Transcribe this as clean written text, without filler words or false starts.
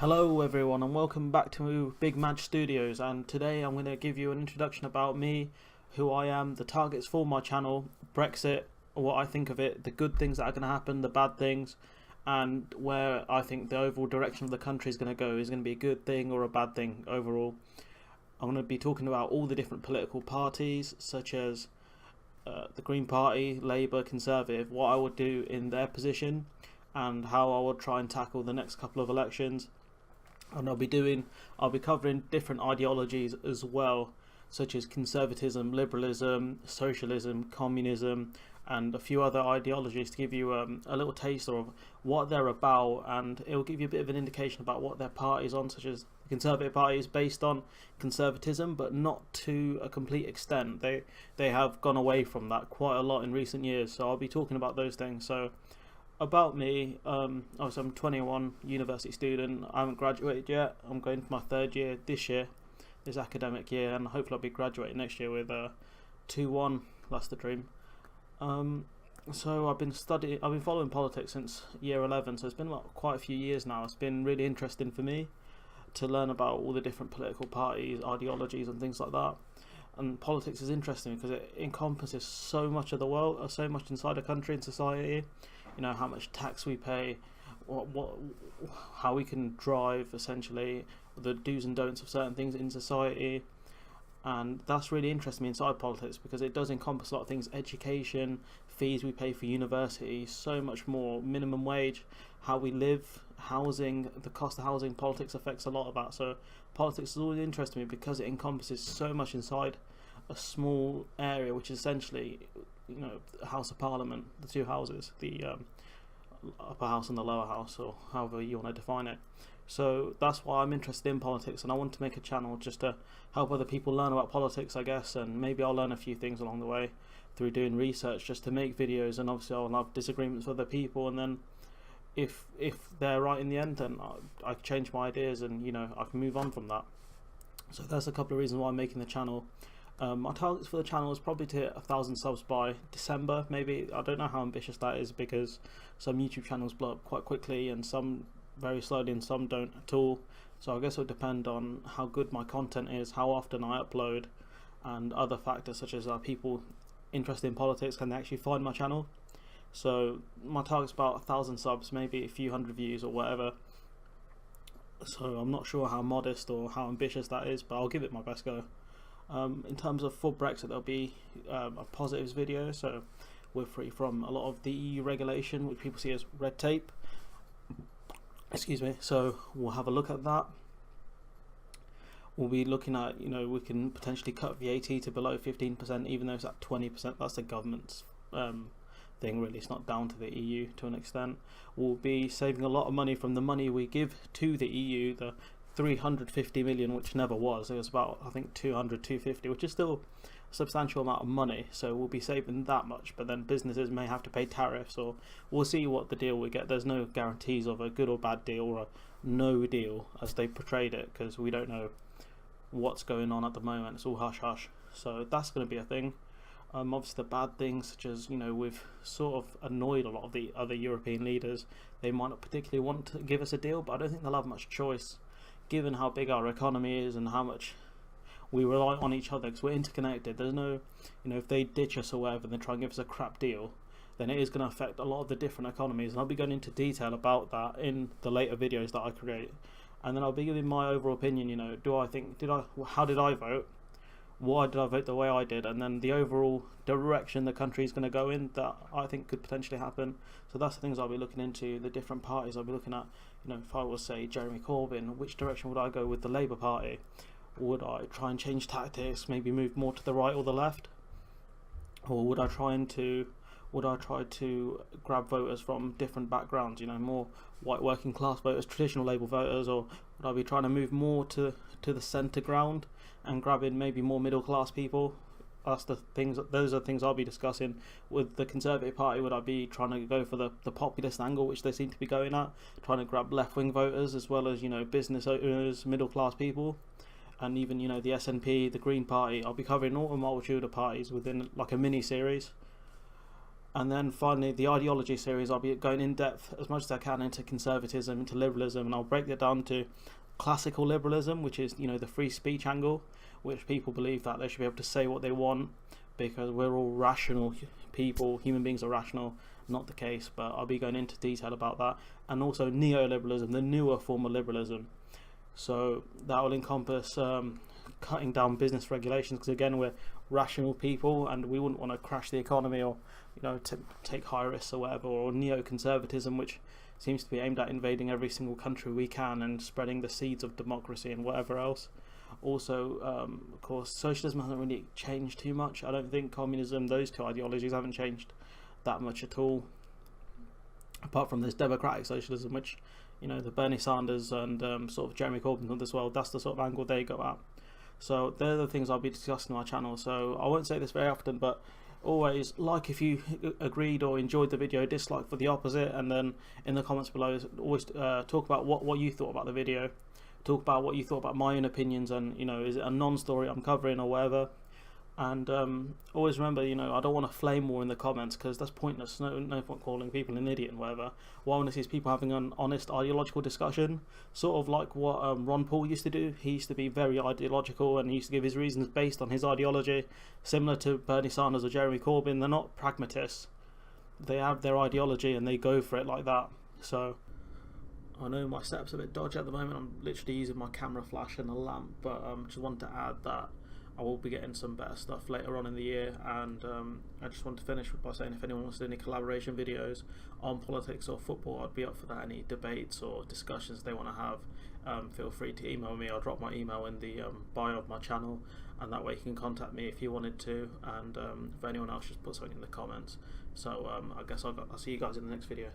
Hello everyone and welcome back to Big Madge Studios, and today I'm going to give you an introduction about me, who I am, the targets for my channel, Brexit, what I think of it, the good things that are going to happen, the bad things, and where I think the overall direction of the country is going to go. Is going to be a good thing or a bad thing overall. I'm going to be talking about all the different political parties such as the Green Party, Labour, Conservative, what I would do in their position and how I would try and tackle the next couple of elections. And I'll be covering different ideologies as well, such as conservatism, liberalism, socialism, communism, and a few other ideologies to give you a little taste of what they're about, and it will give you a bit of an indication about what their party's on, such as the Conservative Party is based on conservatism, but not to a complete extent. They have gone away from that quite a lot in recent years, so I'll be talking about those things. So about me, obviously I'm 21, university student. I haven't graduated yet. I'm going to my third year this academic year, and hopefully I'll be graduating next year with a 2-1. That's the dream. So I've been following politics since year 11, so it's been quite a few years now. It's been really interesting for me to learn about all the different political parties, ideologies, and things like that. And politics is interesting because it encompasses so much of the world, so much inside a country and society. You know, how much tax we pay, how we can drive, essentially, the do's and don'ts of certain things in society. And that's really interesting me inside politics because it does encompass a lot of things: education, fees we pay for university, so much more, minimum wage, how we live, housing, the cost of housing. Politics affects a lot of that. So politics is always interesting me because it encompasses so much inside a small area, which is essentially, you know, the House of Parliament, the two houses, the upper house and the lower house, or however you want to define it. So that's why I'm interested in politics, and I want to make a channel just to help other people learn about politics, I guess, and maybe I'll learn a few things along the way through doing research just to make videos. And obviously I'll have disagreements with other people, and then if they're right in the end, then I change my ideas, and you know, I can move on from that. So that's a couple of reasons why I'm making the channel. My targets for the channel is probably to hit 1,000 subs by December, maybe. I don't know how ambitious that is because some YouTube channels blow up quite quickly and some very slowly and some don't at all. So I guess it will depend on how good my content is, how often I upload, and other factors such as are people interested in politics, can they actually find my channel. So my target's about 1,000 subs, maybe a few hundred views or whatever. So I'm not sure how modest or how ambitious that is, but I'll give it my best go. In terms of for Brexit, there'll be a positives video, so we're free from a lot of the EU regulation, which people see as red tape. Excuse me. So we'll have a look at that. We'll be looking at, you know, we can potentially cut VAT to below 15%, even though it's at 20%. That's the government's thing, really. It's not down to the EU to an extent. We'll be saving a lot of money from the money we give to the EU, the 350 million, which never was. It was about, I think, 250, which is still a substantial amount of money. So we'll be saving that much, but then businesses may have to pay tariffs, or we'll see what the deal we get. There's no guarantees of a good or bad deal, or a no deal as they portrayed it, because we don't know what's going on at the moment. It's all hush hush. So that's going to be a thing. Obviously the bad things, such as, you know, we've sort of annoyed a lot of the other European leaders. They might not particularly want to give us a deal, but I don't think they'll have much choice, given how big our economy is and how much we rely on each other, because we're interconnected. There's no, you know, if they ditch us or whatever and they try and give us a crap deal, then it is going to affect a lot of the different economies, and I'll be going into detail about that in the later videos that I create. And then I'll be giving my overall opinion, you know, how did I vote, why did I vote the way I did, and then the overall direction the country is going to go in that I think could potentially happen. So that's the things I'll be looking into, the different parties I'll be looking at. You know, if I was, say, Jeremy Corbyn, which direction would I go with the Labour Party? Would I try and change tactics, maybe move more to the right or the left? Or would I try to grab voters from different backgrounds, you know, more white working class voters, traditional Labour voters? Or would I be trying to move more to the centre ground and grab in maybe more middle class people? Those are things I'll be discussing. With the Conservative Party, would I be trying to go for the populist angle, which they seem to be going at, trying to grab left-wing voters as well as, you know, business owners, middle class people? And even, you know, the SNP, the Green Party. I'll be covering all a multitude of parties within like a mini series. And then finally, the ideology series, I'll be going in depth as much as I can into conservatism, into liberalism, and I'll break it down to classical liberalism, which is, you know, the free speech angle, which people believe that they should be able to say what they want because we're all rational people, human beings are rational. Not the case, but I'll be going into detail about that. And also neoliberalism, the newer form of liberalism. So that will encompass cutting down business regulations, because again, we're rational people and we wouldn't want to crash the economy or, you know, to take high risks or whatever. Or neoconservatism, which seems to be aimed at invading every single country we can and spreading the seeds of democracy and whatever else. Also, of course, socialism hasn't really changed too much. I don't think communism, those two ideologies haven't changed that much at all, apart from this democratic socialism, which, you know, the Bernie Sanders and sort of Jeremy Corbyn of this world, that's the sort of angle they go at. So they're the things I'll be discussing on my channel. So I won't say this very often, but always like if you agreed or enjoyed the video, dislike for the opposite, and then in the comments below always talk about what you thought about the video, talk about what you thought about my own opinions, and, you know, is it a non-story I'm covering or whatever. And always remember, you know, I don't want to flame war in the comments, because that's pointless. No point calling people an idiot and whatever. What I want to see is people having an honest ideological discussion, sort of like what Ron Paul used to do. He used to be very ideological and he used to give his reasons based on his ideology, similar to Bernie Sanders or Jeremy Corbyn. They're not pragmatists. They have their ideology and they go for it like that. So I know my setup's a bit dodgy at the moment. I'm literally using my camera flash and a lamp, but just wanted to add that I will be getting some better stuff later on in the year. And I just want to finish by saying, if anyone wants to do any collaboration videos on politics or football, I'd be up for that. Any debates or discussions they want to have, feel free to email me. I'll drop my email in the bio of my channel, and that way you can contact me if you wanted to. And if anyone else, just put something in the comments. So I guess I'll see you guys in the next video.